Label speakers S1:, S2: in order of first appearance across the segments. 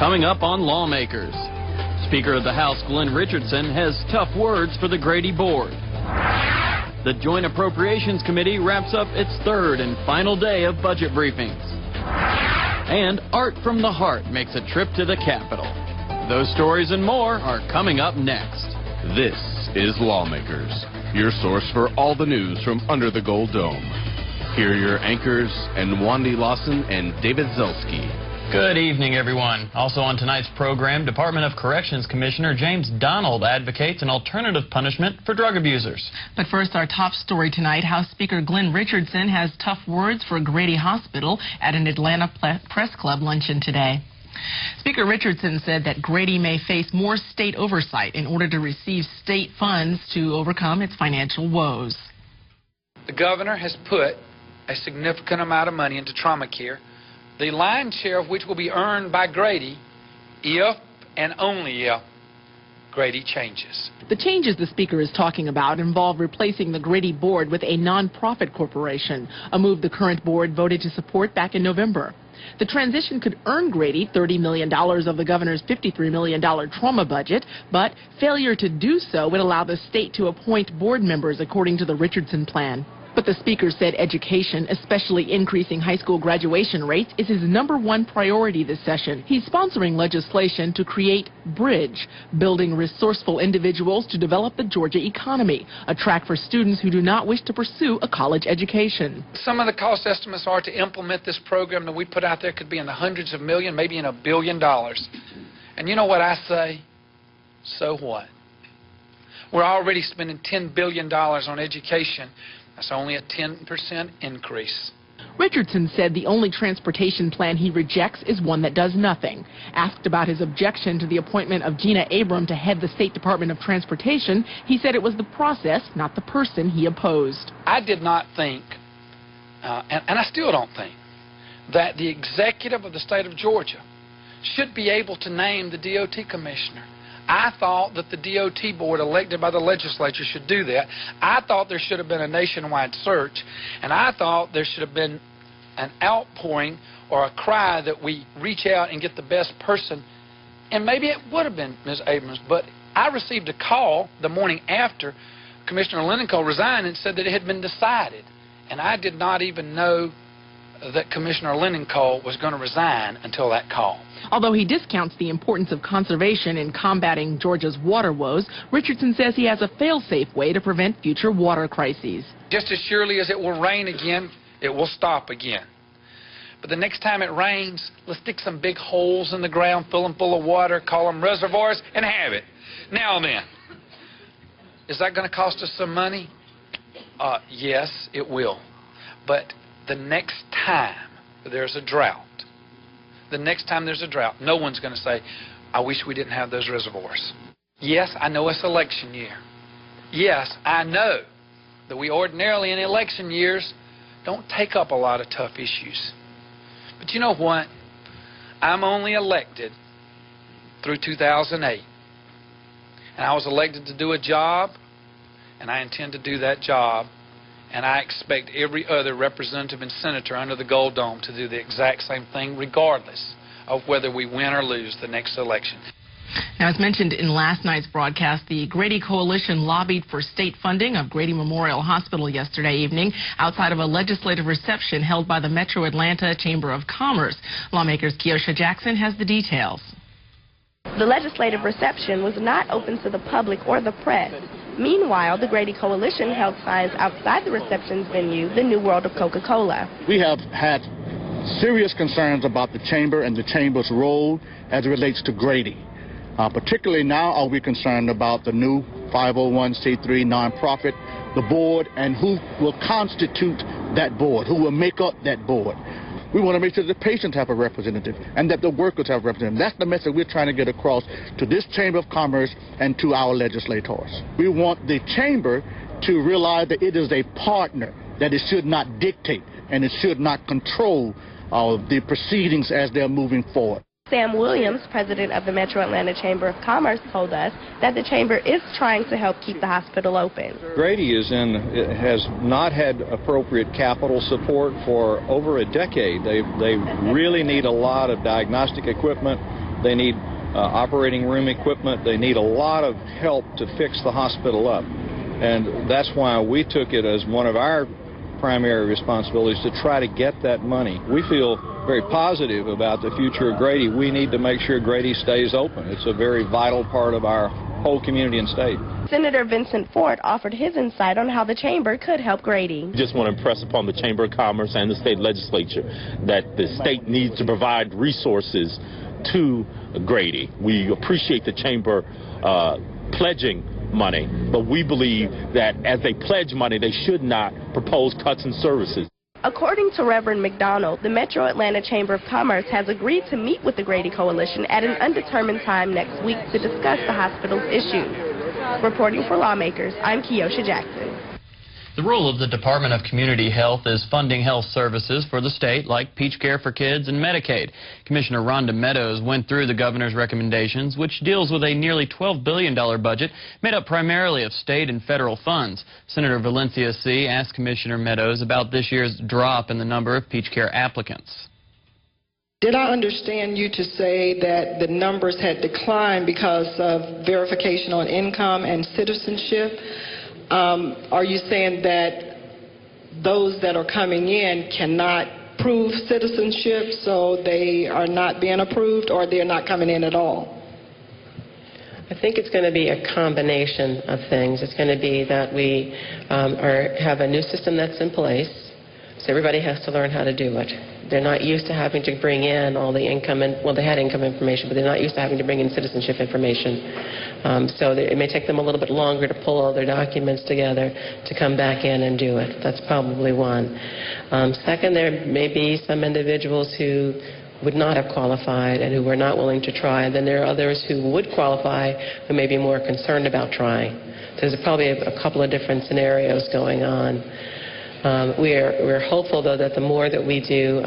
S1: Coming up on Lawmakers, Speaker of the House Glenn Richardson has tough words for the Grady Board. The Joint Appropriations Committee wraps up its third and final day of budget briefings. And Art from the Heart makes a trip to the Capitol. Those stories and more are coming up next.
S2: This is Lawmakers, your source for all the news from under the Gold Dome. Here are your anchors, and Wandy Lawson and David Zelski.
S1: Good evening, everyone. Also on tonight's program, Department of Corrections Commissioner James Donald advocates an alternative punishment for drug abusers.
S3: But first, our top story tonight, House Speaker Glenn Richardson has tough words for Grady Hospital at an Atlanta Press Club luncheon today. Speaker Richardson said that Grady may face more state oversight in order to receive state funds to overcome its financial woes.
S4: The governor has put a significant amount of money into trauma care, the lion's share of which will be earned by Grady if and only if Grady changes.
S3: The changes the Speaker is talking about involve replacing the Grady Board with a nonprofit corporation, a move the current board voted to support back in November. The transition could earn Grady $30 million of the governor's $53 million trauma budget, but failure to do so would allow the state to appoint board members according to the Richardson plan. But the Speaker said education, especially increasing high school graduation rates, is his #1 priority this session. He's sponsoring legislation to create Bridge, building resourceful individuals to develop the Georgia economy, a track for students who do not wish to pursue a college education.
S4: Some of the cost estimates are to implement this program that we put out there could be in the hundreds of millions, maybe in $1 billion. And you know what I say? So what? We're already spending $10 billion on education. That's only a 10% increase.
S3: Richardson said the only transportation plan he rejects is one that does nothing. Asked about his objection to the appointment of Gina Abram to head the State Department of Transportation, he said it was the process, not the person, he opposed.
S4: I did not think, and I still don't think, that the executive of the state of Georgia should be able to name the DOT commissioner. I thought that the DOT board elected by the legislature should do that. I thought there should have been a nationwide search, and I thought there should have been an outpouring or a cry that we reach out and get the best person. And maybe it would have been Ms. Abrams, but I received a call the morning after Commissioner Linenkol resigned and said that it had been decided. And I did not even know that Commissioner Linenkol was going to resign until that call.
S3: Although he discounts the importance of conservation in combating Georgia's water woes, Richardson says he has a fail-safe way to prevent future water crises.
S4: Just as surely as it will rain again, it will stop again. But the next time it rains, let's dig some big holes in the ground, fill them full of water, call them reservoirs, and have it. Now then, is that going to cost us some money? Yes, it will. But the next time there's a drought, no one's going to say, I wish we didn't have those reservoirs. Yes, I know it's election year. Yes, I know that we ordinarily in election years don't take up a lot of tough issues. But you know what? I'm only elected through 2008. And I was elected to do a job, and I intend to do that job. And I expect every other representative and senator under the Gold Dome to do the exact same thing, regardless of whether we win or lose the next election.
S3: Now, as mentioned in last night's broadcast, the Grady Coalition lobbied for state funding of Grady Memorial Hospital yesterday evening outside of a legislative reception held by the Metro Atlanta Chamber of Commerce. Lawmakers' Keosha Jackson has the details.
S5: The legislative reception was not open to the public or the press. Meanwhile, the Grady Coalition held signs outside the reception venue, the New World of Coca-Cola.
S6: We have had serious concerns about the chamber and the chamber's role as it relates to Grady. Particularly now are we concerned about the new 501c3 nonprofit, the board, and who will constitute that board, who will make up that board. We want to make sure that the patients have a representative and that the workers have a representative. That's the message we're trying to get across to this Chamber of Commerce and to our legislators. We want the chamber to realize that it is a partner, that it should not dictate and it should not control the proceedings as they're moving forward.
S5: Sam Williams, president of the Metro Atlanta Chamber of Commerce, told us that the chamber is trying to help keep the hospital open.
S7: Grady has not had appropriate capital support for over a decade. They really need a lot of diagnostic equipment, They need operating room equipment. They need a lot of help to fix the hospital up. And that's why we took it as one of our primary responsibilities to try to get that money. We feel very positive about the future of Grady. We need to make sure Grady stays open. It's a very vital part of our whole community and state.
S5: Senator Vincent Ford offered his insight on how the chamber could help Grady.
S8: I just want to impress upon the Chamber of Commerce and the state legislature that the state needs to provide resources to Grady. We appreciate the chamber pledging money, but we believe that as they pledge money, they should not propose cuts in services.
S5: According to Reverend McDonald, the Metro Atlanta Chamber of Commerce has agreed to meet with the Grady Coalition at an undetermined time next week to discuss the hospital's issues. Reporting for Lawmakers, I'm Keosha Jackson.
S1: The role of the Department of Community Health is funding health services for the state like Peach Care for Kids and Medicaid. Commissioner Rhonda Meadows went through the governor's recommendations, which deals with a nearly $12 billion budget made up primarily of state and federal funds. Senator Valencia C. asked Commissioner Meadows about this year's drop in the number of Peach Care applicants.
S9: Did I understand you to say that the numbers had declined because of verification on income and citizenship? Are you saying that those that are coming in cannot prove citizenship, so they are not being approved, or they're not coming in at all?
S10: I think it's going to be a combination of things. It's going to be that we have a new system that's in place, so everybody has to learn how to do it. They're not used to having to bring in all the income, well, they had income information, but they're not used to having to bring in citizenship information. So it may take them a little bit longer to pull all their documents together to come back in and do it. That's probably one. Second, there may be some individuals who would not have qualified and who were not willing to try. And then there are others who would qualify who may be more concerned about trying. There's probably a couple of different scenarios going on. We're hopeful, though, that the more that we do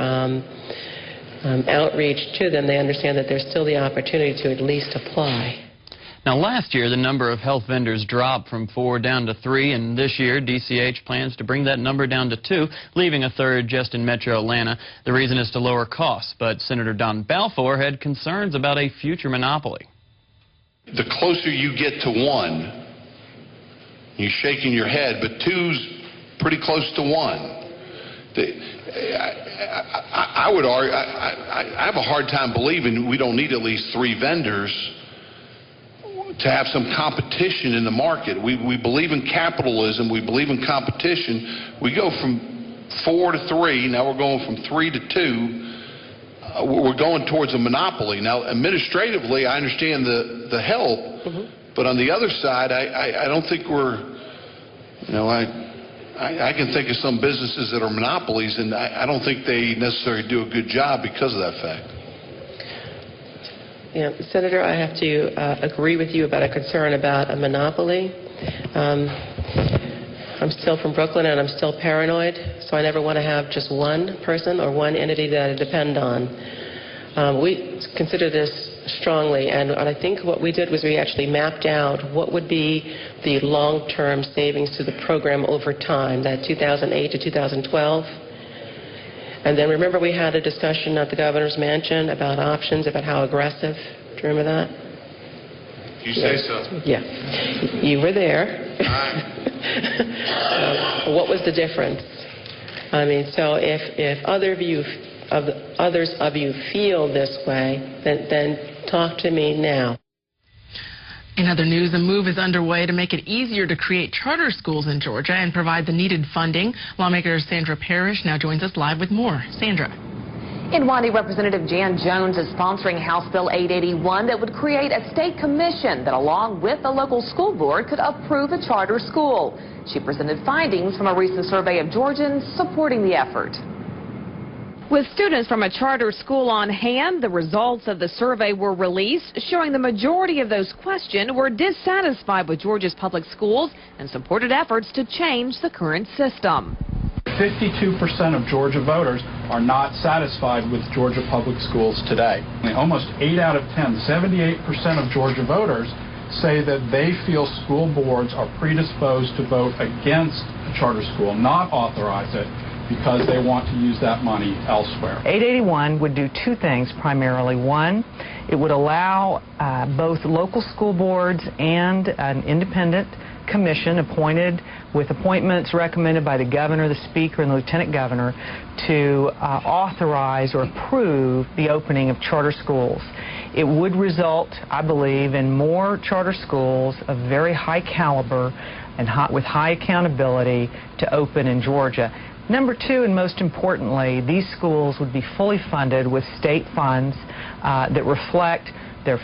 S10: outreach to them, they understand that there's still the opportunity to at least apply.
S1: Now, last year, the number of health vendors dropped from 4 down to 3, and this year, DCH plans to bring that number down to 2, leaving a third just in Metro Atlanta. The reason is to lower costs, but Senator Don Balfour had concerns about a future monopoly.
S11: The closer you get to 1, you're shaking your head, but 2's pretty close to 1. I would argue, I have a hard time believing we don't need at least 3 vendors to have some competition in the market. We believe in capitalism. We believe in competition. We go from 4 to 3. Now we're going from 3 to 2. We're going towards a monopoly. Now, administratively, I understand the help, but on the other side, I don't think we're, you know, I can think of some businesses that are monopolies, and I don't think they necessarily do a good job because of that fact.
S10: Yeah, Senator, I have to agree with you about a concern about a monopoly. I'm still from Brooklyn, and I'm still paranoid, so I never want to have just one person or one entity that I depend on. We consider this strongly, and I think what we did was we actually mapped out what would be the long-term savings to the program over time, that 2008 to 2012. And then remember we had a discussion at the governor's mansion about options, about how aggressive. Do you remember that?
S11: You say so.
S10: Yeah. You were there. What was the difference? I mean, so if others of you feel this way, then talk to me now.
S3: In other news, a move is underway to make it easier to create charter schools in Georgia and provide the needed funding. Lawmaker Sandra Parrish now joins us live with more. Sandra.
S12: In Wandi, Representative Jan Jones is sponsoring House Bill 881 that would create a state commission that, along with the local school board, could approve a charter school. She presented findings from a recent survey of Georgians supporting the effort.
S13: With students from a charter school on hand, the results of the survey were released, showing the majority of those questioned were dissatisfied with Georgia's public schools and supported efforts to change the current system.
S14: 52% of Georgia voters are not satisfied with Georgia public schools today. Almost 8 out of 10, 78% of Georgia voters say that they feel school boards are predisposed to vote against a charter school, not authorize it, because they want to use that money elsewhere.
S15: 881 would do 2 things primarily. One, It would allow both local school boards and an independent commission appointed with appointments recommended by the governor, the speaker, and the lieutenant governor to authorize or approve the opening of charter schools. It would result, I believe, in more charter schools of very high caliber and with high accountability to open in Georgia. Number two, and most importantly, these schools would be fully funded with state funds that reflect the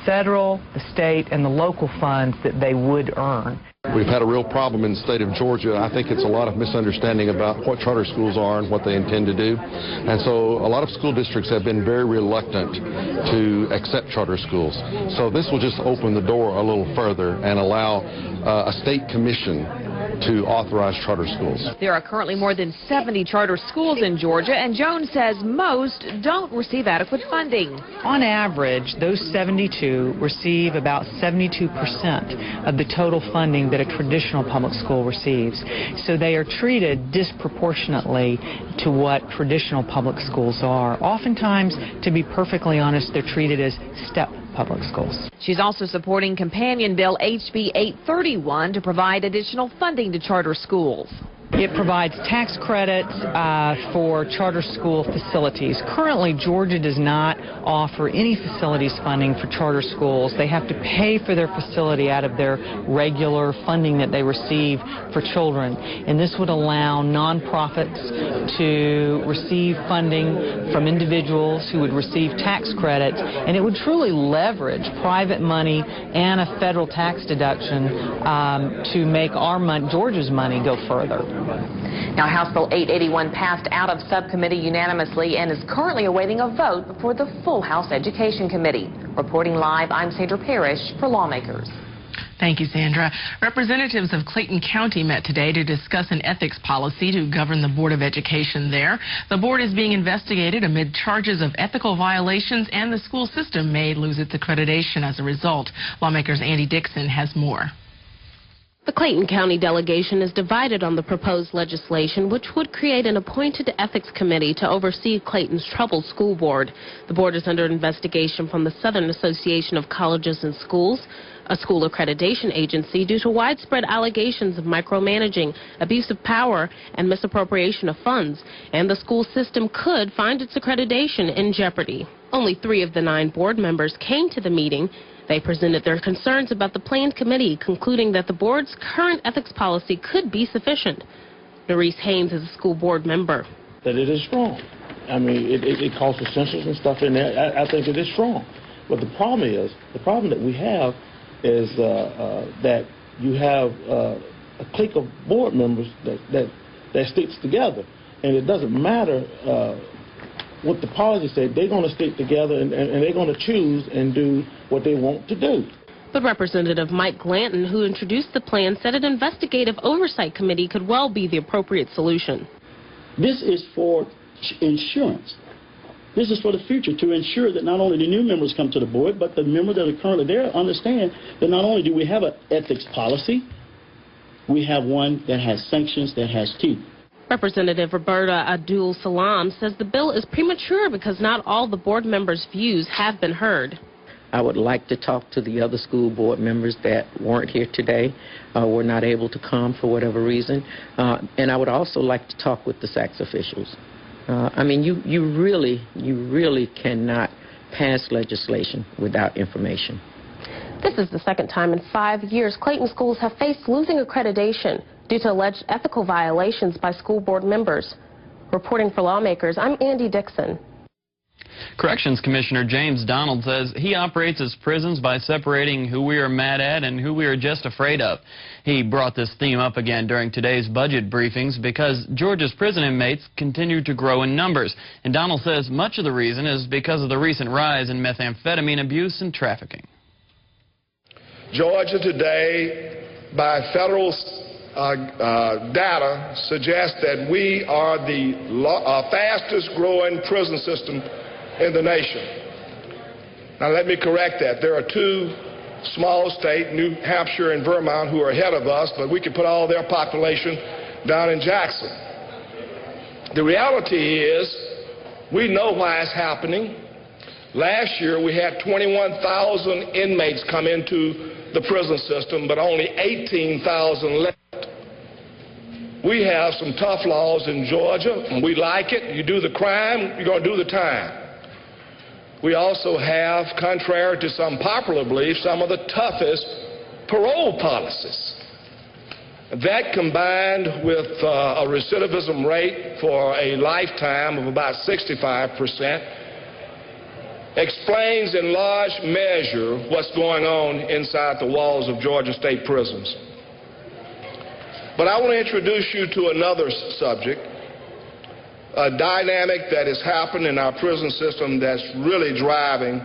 S15: federal, the state, and the local funds that they would earn.
S16: We've had a real problem in the state of Georgia. I think it's a lot of misunderstanding about what charter schools are and what they intend to do. And so a lot of school districts have been very reluctant to accept charter schools. So this will just open the door a little further and allow a state commission to authorize charter schools.
S13: There are currently more than 70 charter schools in Georgia, and Jones says most don't receive adequate funding.
S15: On average, those 72 receive about 72% of the total funding that a traditional public school receives. So they are treated disproportionately to what traditional public schools are. Oftentimes, to be perfectly honest, they're treated as step public schools.
S13: She's also supporting companion bill HB 831 to provide additional funding to charter schools.
S15: It provides tax credits for charter school facilities. Currently, Georgia does not offer any facilities funding for charter schools. They have to pay for their facility out of their regular funding that they receive for children. And this would allow nonprofits to receive funding from individuals who would receive tax credits, and it would truly leverage private money and a federal tax deduction to make our money, Georgia's money, go further.
S12: Now, House Bill 881 passed out of subcommittee unanimously and is currently awaiting a vote before the full House Education Committee. Reporting live, I'm Sandra Parrish for Lawmakers.
S3: Thank you, Sandra. Representatives of Clayton County met today to discuss an ethics policy to govern the Board of Education there. The board is being investigated amid charges of ethical violations, and the school system may lose its accreditation as a result. Lawmakers' Andy Dixon has more.
S17: The Clayton County delegation is divided on the proposed legislation, which would create an appointed ethics committee to oversee Clayton's troubled school board. The board is under investigation from the Southern Association of Colleges and Schools, a school accreditation agency, due to widespread allegations of micromanaging, abuse of power, and misappropriation of funds, and the school system could find its accreditation in jeopardy. Only 3 of the 9 board members came to the meeting. They presented their concerns about the planned committee, concluding that the board's current ethics policy could be sufficient. Maurice Haynes is a school board member.
S18: That it is strong. I mean, it calls for censors and stuff in there. I think it is strong. But the problem that we have is that you have a clique of board members that sticks together. And it doesn't matter what the policy said. They're going to stick together and they're going to choose and do what they want to do.
S17: But Representative Mike Glanton, who introduced the plan, said an investigative oversight committee could well be the appropriate solution.
S19: This is for insurance. This is for the future, to ensure that not only the new members come to the board, but the members that are currently there understand that not only do we have an ethics policy, we have one that has sanctions, that has teeth.
S17: Representative Roberta Abdul Salam says the bill is premature because not all the board members' views have been heard.
S20: I would like to talk to the other school board members that weren't here today, were not able to come for whatever reason. And I would also like to talk with the SACS officials. I mean, you really cannot pass legislation without information.
S17: This is the second time in 5 years Clayton schools have faced losing accreditation due to alleged ethical violations by school board members. Reporting for Lawmakers, I'm Andy Dixon.
S1: Corrections Commissioner James Donald says he operates his prisons by separating who we are mad at and who we are just afraid of. He brought this theme up again during today's budget briefings because Georgia's prison inmates continue to grow in numbers. And Donald says much of the reason is because of the recent rise in methamphetamine abuse and trafficking.
S21: Georgia today, by federal data, suggests that we are the fastest growing prison system in the nation. Now let me correct that. There are 2 small states, New Hampshire and Vermont, who are ahead of us, but we could put all their population down in Jackson. The reality is we know why it's happening. Last year, we had 21,000 inmates come into the prison system, but only 18,000 left. We have some tough laws in Georgia, and we like it. You do the crime, you're going to do the time. We also have, contrary to some popular beliefs, some of the toughest parole policies. That, combined with a recidivism rate for a lifetime of about 65%, explains in large measure what's going on inside the walls of Georgia state prisons. But I want to introduce you to another subject, a dynamic that has happened in our prison system that's really driving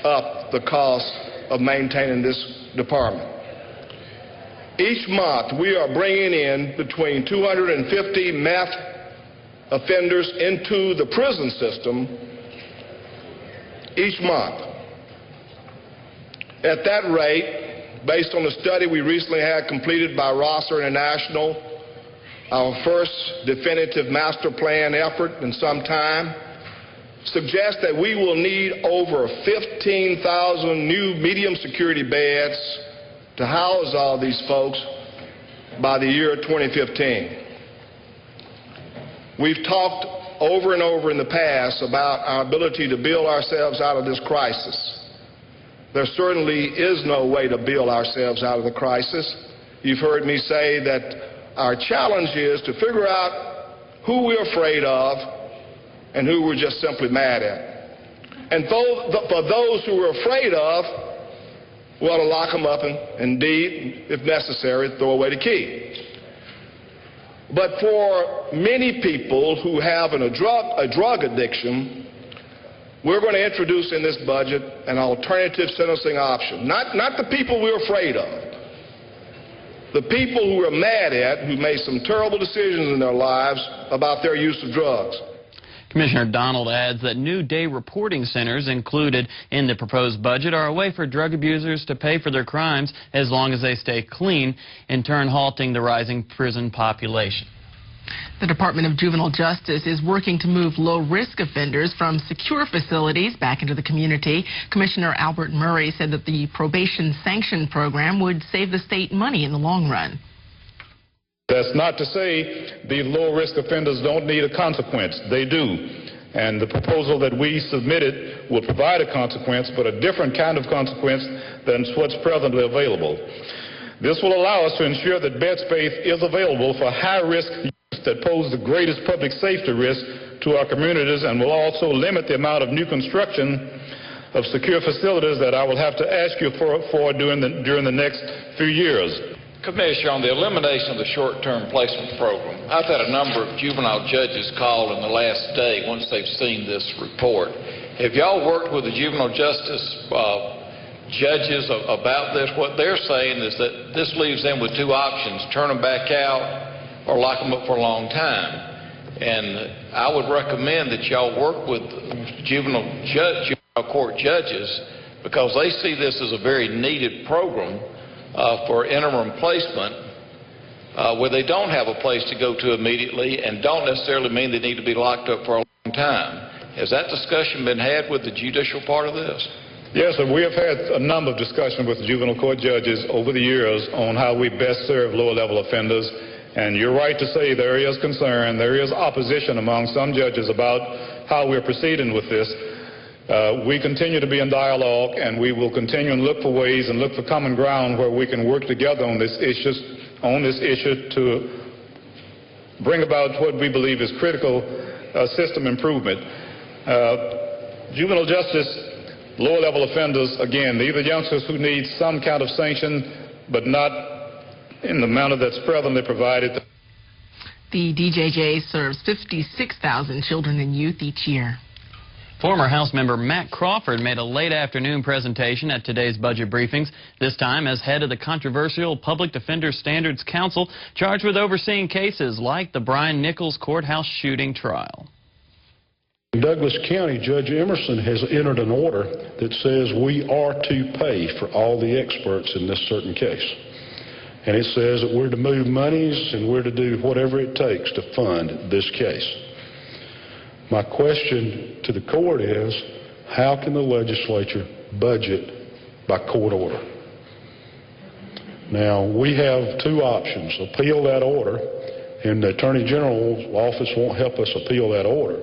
S21: up the cost of maintaining this department. Each month, we are bringing in between 250 meth offenders into the prison system each month. At that rate, based on the study we recently had completed by Rosser International, our first definitive master plan effort in some time, suggests that we will need over 15,000 new medium security beds to house all these folks by the year 2015. We've talked over and over in the past about our ability to build ourselves out of this crisis. There certainly is no way to build ourselves out of the crisis. You've heard me say that our challenge is to figure out who we're afraid of and who we're just simply mad at. And for those who we're afraid of, we ought to lock them up and, indeed, if necessary, throw away the key. But for many people who have a drug addiction, we're going to introduce in this budget an alternative sentencing option. Not the people we're afraid of. The people who we're mad at, who made some terrible decisions in their lives about their use of drugs.
S1: Commissioner Donald adds that new day reporting centers included in the proposed budget are a way for drug abusers to pay for their crimes as long as they stay clean, in turn halting the rising prison population.
S3: The Department of Juvenile Justice is working to move low-risk offenders from secure facilities back into the community. Commissioner Albert Murray said that the probation sanction program would save the state money in the long run.
S2: That's not to say the low-risk offenders don't need a consequence. They do. And the proposal that we submitted will provide a consequence, but a different kind of consequence than what's presently available. This will allow us to ensure that bed space is available for high-risk youth that pose the greatest public safety risk to our communities, and will also limit the amount of new construction of secure facilities that I will have to ask you for during the next few years.
S22: Commissioner, on the elimination of the short-term placement program, I've had a number of juvenile judges call in the last day once they've seen this report. Have y'all worked with the juvenile justice judges about this? What they're saying is that this leaves them with two options: turn them back out or lock them up for a long time. And I would recommend that y'all work with juvenile court judges, because they see this as a very needed program for interim placement, where they don't have a place to go to immediately and don't necessarily mean they need to be locked up for a long time. Has that discussion been had with the judicial part of this?
S2: Yes, sir. We have had a number of discussions with the juvenile court judges over the years on how we best serve lower-level offenders. And you're right to say there is concern, there is opposition among some judges about how we're proceeding with this. We continue to be in dialogue, and we will continue and look for ways and look for common ground where we can work together on this issue to bring about what we believe is critical system improvement. Juvenile justice, lower-level offenders, again, these are youngsters who need some kind of sanction, but not in the manner that's presently provided.
S3: The DJJ serves 56,000 children and youth each year.
S1: Former House member Matt Crawford made a late afternoon presentation at today's budget briefings, this time as head of the controversial Public Defender Standards Council, charged with overseeing cases like the Brian Nichols courthouse shooting trial.
S23: In Douglas County, Judge Emerson has entered an order that says we are to pay for all the experts in this certain case. And it says that we're to move monies and we're to do whatever it takes to fund this case. My question to the court is, How can the legislature budget by court order? Now, we have two options: appeal that order, and the Attorney General's office won't help us appeal that order.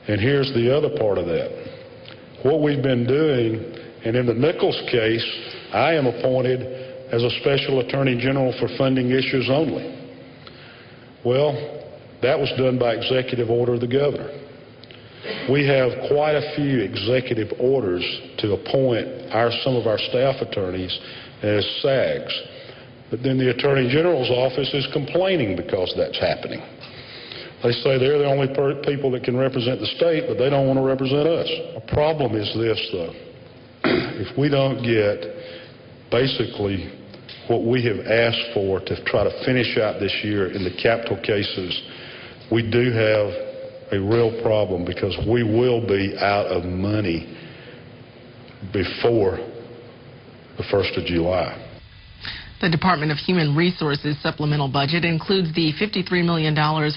S23: And here's the other part of that. What we've been doing, and in the Nichols case, I am appointed as a special Attorney General for funding issues only. Well, that was done by executive order of the governor. We have quite a few executive orders to appoint some of our staff attorneys as SAGs. But then the Attorney General's office is complaining because that's happening. They say they're the only people that can represent the state, but they don't want to represent us. The problem is this, though. If we don't get basically what we have asked for to try to finish out this year in the capital cases, we do have a real problem, because we will be out of money before the 1st of July.
S3: The Department of Human Resources supplemental budget includes the $53 million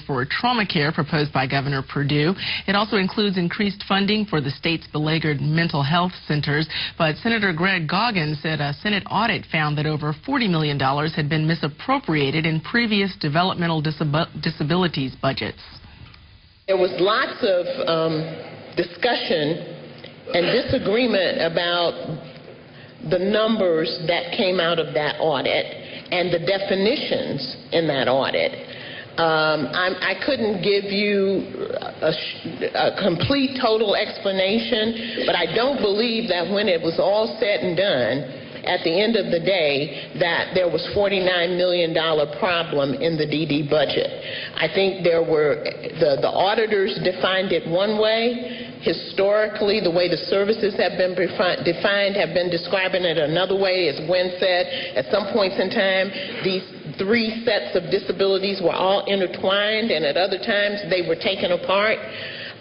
S3: for trauma care proposed by Governor Perdue. It also includes increased funding for the state's beleaguered mental health centers. But Senator Greg Goggins said a Senate audit found that over $40 million had been misappropriated in previous developmental disabilities budgets.
S4: There was lots of discussion and disagreement about the numbers that came out of that audit and the definitions in that audit. I couldn't give you a complete, total explanation, but I don't believe that when it was all said and done, at the end of the day, that there was $49 million problem in the DD budget. I think there were, the auditors defined it one way. Historically, the way the services have been defined have been describing it another way. As Gwen said, at some points in time, these three sets of disabilities were all intertwined, and at other times they were taken apart.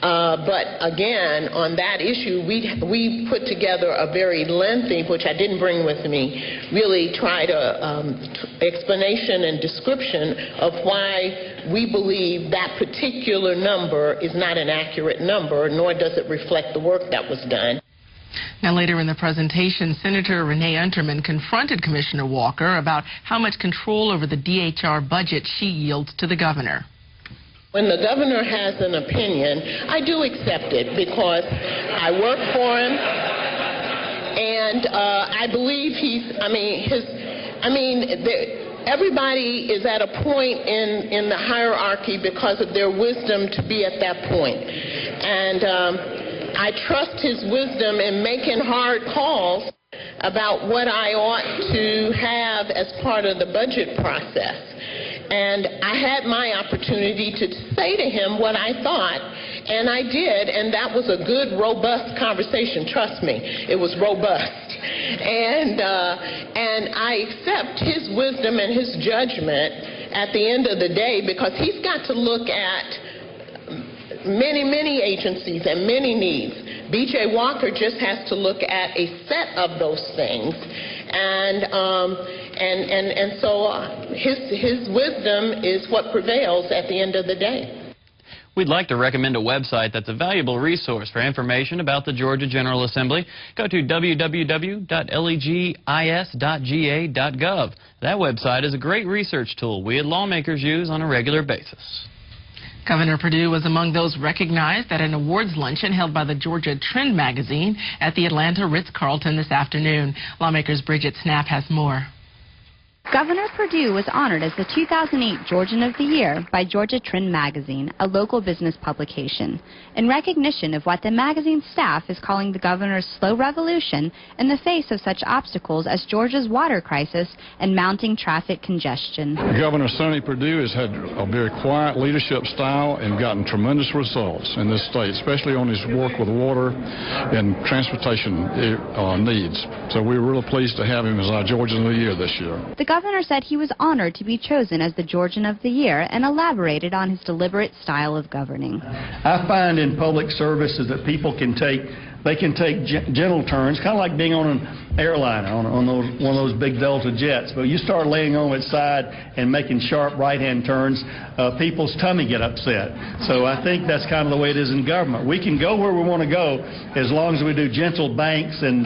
S4: But again, on that issue, we put together a very lengthy, which I didn't bring with me, really tried explanation and description of why we believe that particular number is not an accurate number, nor does it reflect the work that was done.
S3: Now, later in the presentation, Senator Renee Unterman confronted Commissioner Walker about how much control over the DHR budget she yields to the governor.
S4: When the governor has an opinion, I do accept it, because I work for him, and I believe everybody is at a point in the hierarchy because of their wisdom to be at that point. And I trust his wisdom in making hard calls about what I ought to have as part of the budget process. And I had my opportunity to say to him what I thought, and I did, and that was a good, robust conversation. Trust me, it was robust. And I accept his wisdom and his judgment at the end of the day, because he's got to look at many, many agencies and many needs. B.J. Walker just has to look at a set of those things. And so his wisdom is what prevails at the end of the day.
S1: We'd like to recommend a website that's a valuable resource for information about the Georgia General Assembly. Go to www.legis.ga.gov. That website is a great research tool we at Lawmakers use on a regular basis.
S3: Governor Perdue was among those recognized at an awards luncheon held by the Georgia Trend magazine at the Atlanta Ritz-Carlton this afternoon. Lawmakers' Bridget Snapp has more.
S6: Governor Perdue was honored as the 2008 Georgian of the Year by Georgia Trend magazine, a local business publication, in recognition of what the magazine's staff is calling the governor's slow revolution in the face of such obstacles as Georgia's water crisis and mounting traffic congestion.
S23: Governor Sonny Perdue has had a very quiet leadership style and gotten tremendous results in this state, especially on his work with water and transportation needs. So we're really pleased to have him as our Georgian of the Year this year.
S6: The governor said he was honored to be chosen as the Georgian of the Year and elaborated on his deliberate style of governing.
S7: I find in public services that people can take
S5: they can take gentle turns, kind of like being on an airliner, on one of those big Delta jets. But you start laying on its side and making sharp right-hand turns, people's tummy get upset. So I think that's kind of the way it is in government. We can go where we want to go as long as we do gentle banks and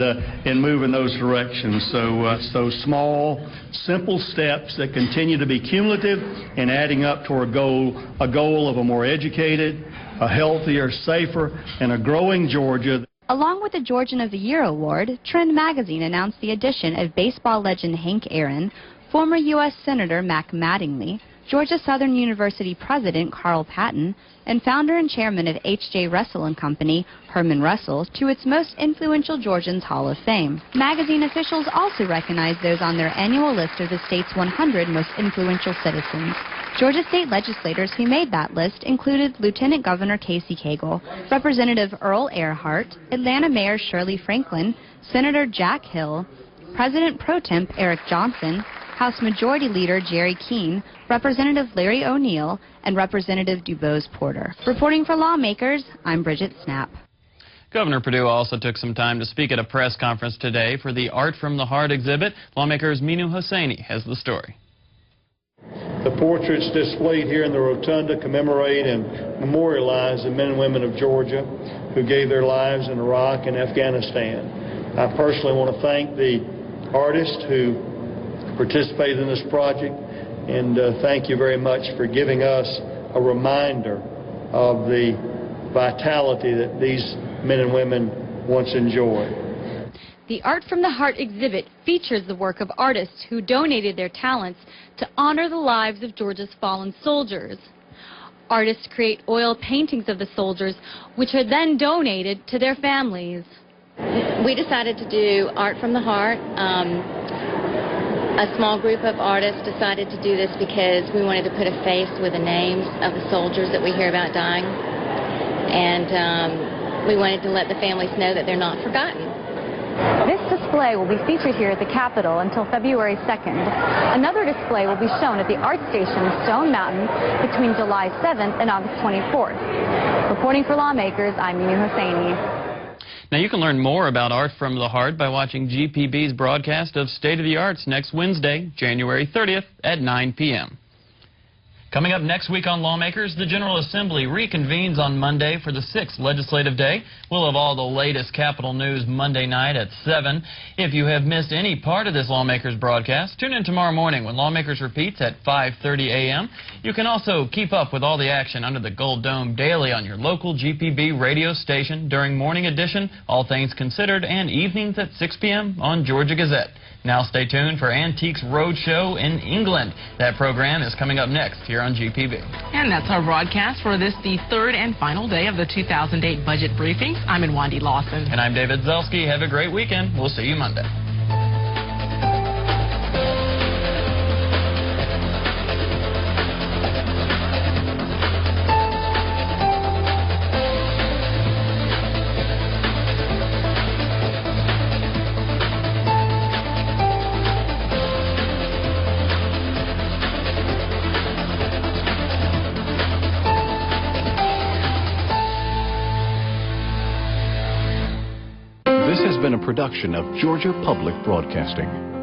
S5: move in those directions. So those small, simple steps that continue to be cumulative and adding up toward a goal of a more educated, a healthier, safer, and a growing Georgia.
S6: Along with the Georgian of the Year award, Trend magazine announced the addition of baseball legend Hank Aaron, former U.S. Senator Mac Mattingly, Georgia Southern University President Carl Patton, and founder and chairman of H.J. Russell & Company, Herman Russell, to its most influential Georgians Hall of Fame. Magazine officials also recognized those on their annual list of the state's 100 most influential citizens. Georgia state legislators who made that list included Lieutenant Governor Casey Cagle, Representative Earl Earhart, Atlanta Mayor Shirley Franklin, Senator Jack Hill, President Pro Temp Eric Johnson, House Majority Leader Jerry Keene, Representative Larry O'Neill, and Representative DuBose Porter. Reporting for Lawmakers, I'm Bridget Snapp.
S1: Governor Perdue also took some time to speak at a press conference today for the Art from the Heart exhibit. Lawmakers' Minu Hosseini has the story.
S23: The portraits displayed here in the rotunda commemorate and memorialize the men and women of Georgia who gave their lives in Iraq and Afghanistan. I personally want to thank the artists who participated in this project, and thank you very much for giving us a reminder of the vitality that these men and women once enjoyed.
S6: The Art from the Heart exhibit features the work of artists who donated their talents to honor the lives of Georgia's fallen soldiers. Artists create oil paintings of the soldiers, which are then donated to their families.
S7: We decided to do Art from the Heart. A small group of artists decided to do this because we wanted to put a face with the names of the soldiers that we hear about dying. And we wanted to let the families know that they're not forgotten.
S8: This display will be featured here at the Capitol until February 2nd. Another display will be shown at the Art Station Stone Mountain between July 7th and August 24th. Reporting for Lawmakers, I'm Minu Hosseini.
S1: Now you can learn more about Art from the Heart by watching GPB's broadcast of State of the Arts next Wednesday, January 30th at 9 p.m. Coming up next week on Lawmakers, the General Assembly reconvenes on Monday for the 6th legislative day. We'll have all the latest Capitol news Monday night at 7. If you have missed any part of this Lawmakers broadcast, tune in tomorrow morning when Lawmakers repeats at 5:30 a.m. You can also keep up with all the action under the Gold Dome daily on your local GPB radio station during Morning Edition, All Things Considered, and evenings at 6 p.m. on Georgia Gazette. Now stay tuned for Antiques Roadshow in England. That program is coming up next here on GPB.
S3: And that's our broadcast for this, the third and final day of the 2008 budget briefings. I'm Wendy Lawson.
S1: And I'm David Zelski. Have a great weekend. We'll see you Monday.
S24: This has been a production of Georgia Public Broadcasting.